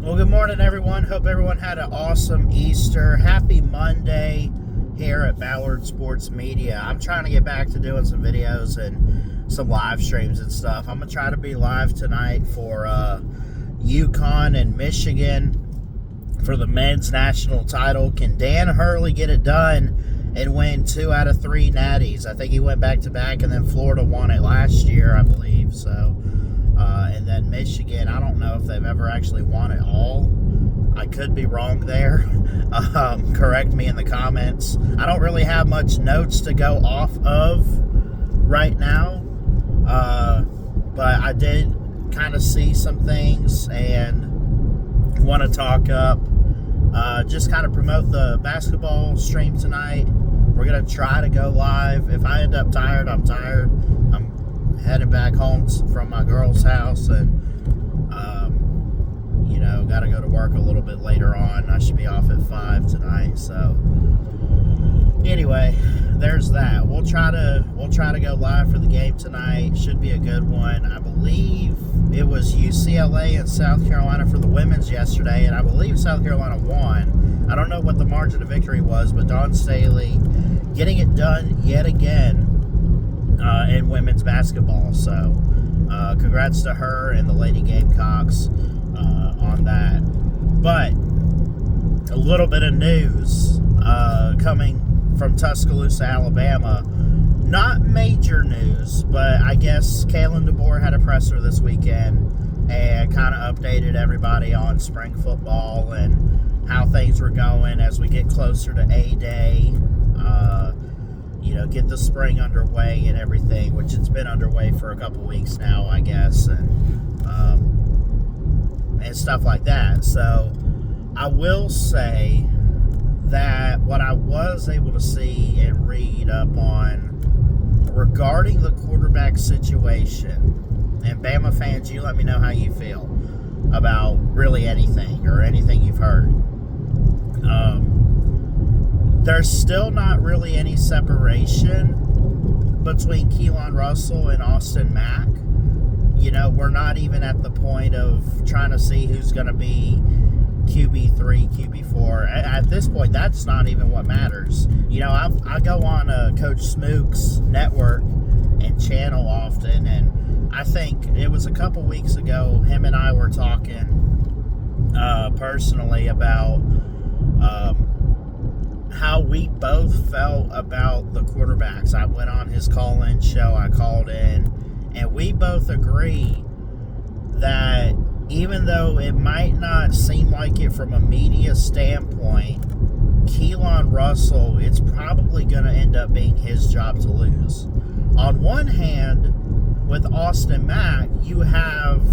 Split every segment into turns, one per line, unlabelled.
Well, good morning, everyone. Hope everyone had an awesome Easter. Happy Monday here at Ballard Sports Media. I'm trying to get back to doing some videos and some live streams and stuff. I'm going to try to be live tonight for Uconn and Michigan for the men's national title. Can Dan Hurley get it done and win 2 out of 3 natties? I think he went back-to-back, and then Florida won it last year, I believe. So, and then Michigan, I don't know if they've ever actually won it all. I could be wrong there. Correct me in the comments. I don't really have much notes to go off of right now, but I did kind of see some things and want to talk up. Just kind of promote the basketball stream tonight. We're going to try to go live. If I end up tired, I'm tired. I'm headed back home from my girl's house, and got to go to work a little bit later on. I should be off at 5 tonight. So anyway, there's that. We'll try to go live for the game tonight. Should be a good one. I believe it was UCLA and South Carolina for the women's yesterday, and I believe South Carolina won. I don't know what the margin of victory was, but Dawn Staley getting it done yet again in women's basketball. So congrats to her and the Lady Gamecocks on that. But a little bit of news coming from Tuscaloosa, Alabama. Not major news, but I guess Kalen DeBoer had a presser this weekend and kind of updated everybody on spring football and how things were going as we get closer to A-Day. Get the spring underway and everything, which it's been underway for a couple weeks now, I guess, and stuff like that. So I will say that what I was able to see and read up on regarding the quarterback situation, and Bama fans, you let me know how you feel about really anything or anything you've heard. There's still not really any separation between Keelan Russell and Austin Mack. We're not even at the point of trying to see who's going to be QB3, QB4. At this point, that's not even what matters. I go on Coach Smook's network and channel often, and I think it was a couple weeks ago, him and I were talking personally about how we both felt about the quarterbacks. I went on his call-in show, I called in, and we both agree that even though it might not seem like it from a media standpoint, Keelan Russell, it's probably going to end up being his job to lose. On one hand, with Austin Mack, you have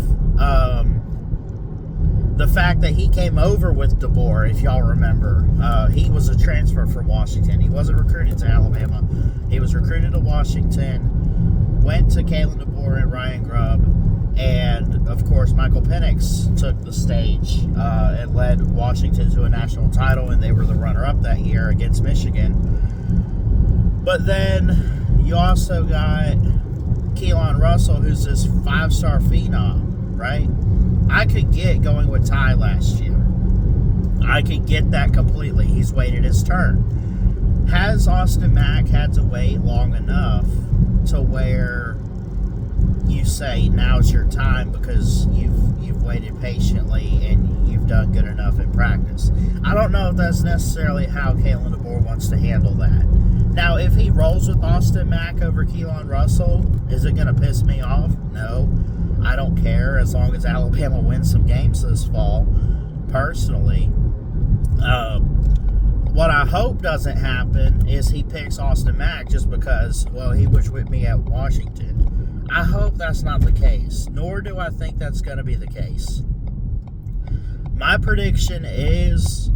the fact that he came over with DeBoer, if y'all remember. He was a transfer from Washington. He wasn't recruited to Alabama. He was recruited to Washington, went to Kalen DeBoer and Ryan Grubb, and, of course, Michael Penix took the stage and led Washington to a national title, and they were the runner-up that year against Michigan. But then you also got Keelan Russell, who's this 5-star phenom, right? I could get going with Ty last year. I could get that completely. He's waited his turn. Has Austin Mack had to wait long enough to where you say now's your time because you've waited patiently and you've done good enough in practice? I don't know if that's necessarily how Kalen DeBoer wants to handle that. Now, if he rolls with Austin Mack over Keelan Russell, is it going to piss me off? No. I don't care as long as Alabama wins some games this fall, personally. What I hope doesn't happen is he picks Austin Mack just because, well, he was with me at Washington. I hope that's not the case, nor do I think that's going to be the case. My prediction is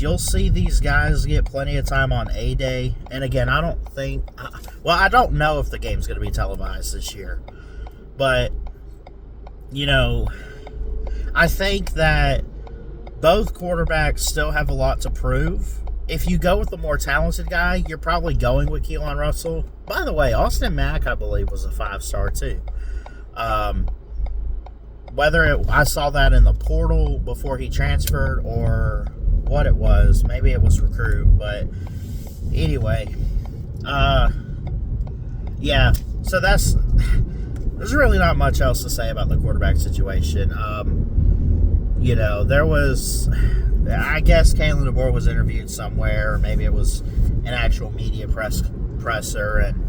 you'll see these guys get plenty of time on A-Day. And again, I don't know if the game's going to be televised this year. But I think that both quarterbacks still have a lot to prove. If you go with the more talented guy, you're probably going with Keelan Russell. By the way, Austin Mack, I believe, was a 5-star too. whether I saw that in the portal before he transferred or what it was. Maybe it was recruit, but anyway, yeah. So there's really not much else to say about the quarterback situation. There was, I guess Kalen DeBoer was interviewed somewhere, or maybe it was an actual media presser, and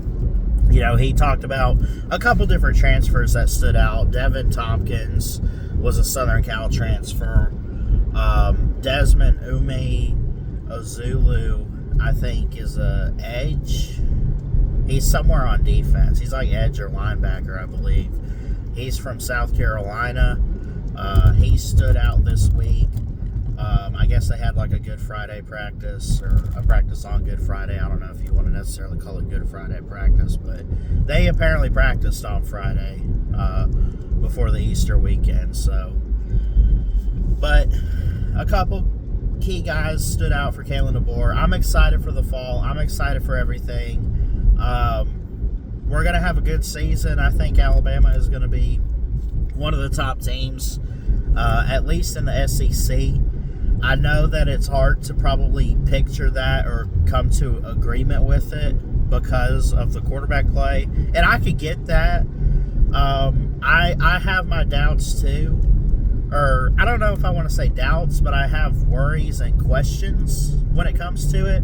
he talked about a couple different transfers that stood out. Devin Tompkins was a Southern Cal transfer. Desmond Ozulu, I think, is a edge. He's somewhere on defense. He's like edge or linebacker, I believe. He's from South Carolina. He stood out this week. I guess they had like a Good Friday practice, or a practice on Good Friday. I don't know if you want to necessarily call it Good Friday practice, but they apparently practiced on Friday before the Easter weekend. But a couple key guys stood out for Kalen DeBoer. I'm excited for the fall. I'm excited for everything. We're going to have a good season. I think Alabama is going to be one of the top teams, at least in the SEC. I know that it's hard to probably picture that or come to agreement with it because of the quarterback play, and I could get that. I have my doubts too, or I don't know if I want to say doubts, but I have worries and questions when it comes to it.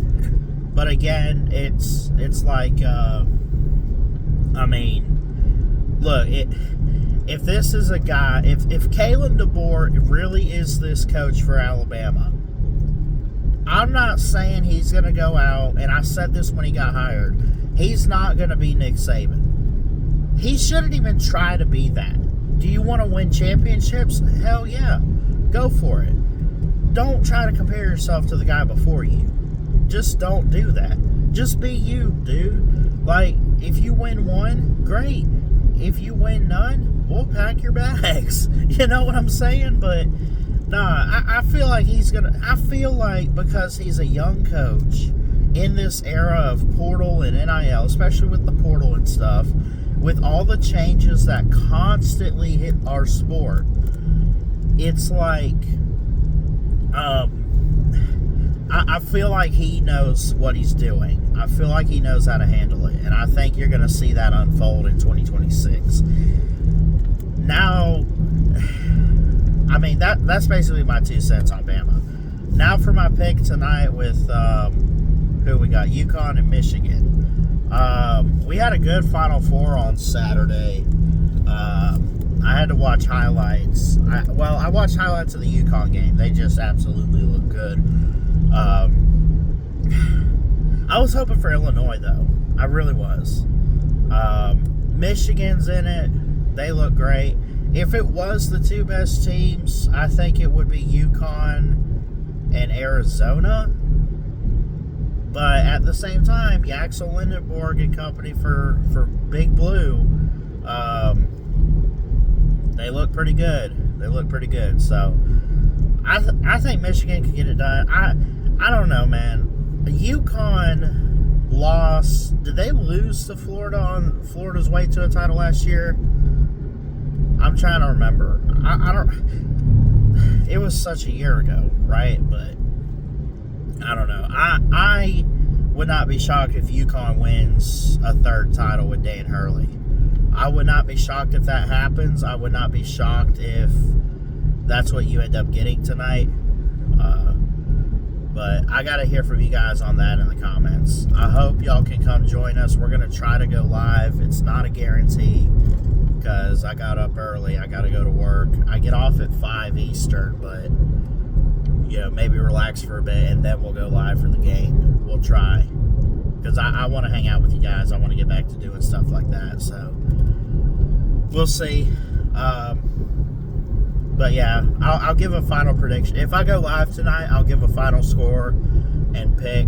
But again, it's like, look, if this is a guy, if Kalen DeBoer really is this coach for Alabama, I'm not saying he's going to go out, and I said this when he got hired, he's not going to be Nick Saban. He shouldn't even try to be that. Do you want to win championships? Hell yeah. Go for it. Don't try to compare yourself to the guy before you. Just don't do that. Just be you, dude. Like, if you win one, great. If you win none, we'll pack your bags. You know what I'm saying? But, nah, I feel like I feel like because he's a young coach in this era of portal and NIL, especially with the portal and stuff, with all the changes that constantly hit our sport, it's like, I feel like he knows what he's doing. I feel like he knows how to handle it. And I think you're going to see that unfold in 2026. Now, that's basically my 2 cents on Bama. Now for my pick tonight with who we got, Uconn and Michigan. We had a good Final Four on Saturday. I had to watch highlights. I watched highlights of the Uconn game. They just absolutely look good. I was hoping for Illinois, though. I really was. Michigan's in it. They look great. If it was the 2 best teams, I think it would be Uconn and Arizona. But at the same time, Yaxel Lindenborg and company for Big Blue, they look pretty good. So I think Michigan can get it done. I don't know, man. Uconn lost. Did they lose to Florida on Florida's way to a title last year? I'm trying to remember. I don't. It was such a year ago, right? But I don't know. I would not be shocked if Uconn wins a 3rd title with Dan Hurley. I would not be shocked if that happens. I would not be shocked if that's what you end up getting tonight. But I got to hear from you guys on that in the comments. I hope y'all can come join us. We're going to try to go live. It's not a guarantee because I got up early. I got to go to work. I get off at 5 Eastern, but maybe relax for a bit, and then we'll go live for the game. We'll try. Because I want to hang out with you guys. I want to get back to doing stuff like that. So, we'll see. But yeah, I'll give a final prediction. If I go live tonight, I'll give a final score and pick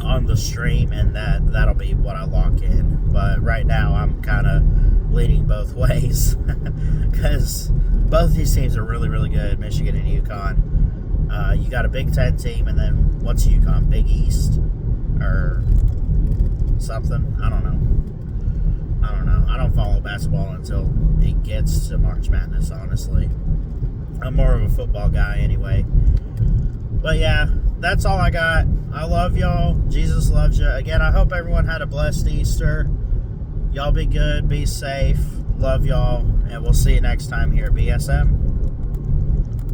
on the stream, and that'll be what I lock in. But right now, I'm kind of leaning both ways because both these teams are really, really good, Michigan and Uconn. You got a Big Ten team, and then what's Uconn? Big East or something? I don't know. I don't know. I don't follow basketball until it gets to March Madness, honestly. I'm more of a football guy anyway. But yeah, that's all I got. I love y'all. Jesus loves you. Again, I hope everyone had a blessed Easter. Y'all be good. Be safe. Love y'all. And we'll see you next time here at BSM.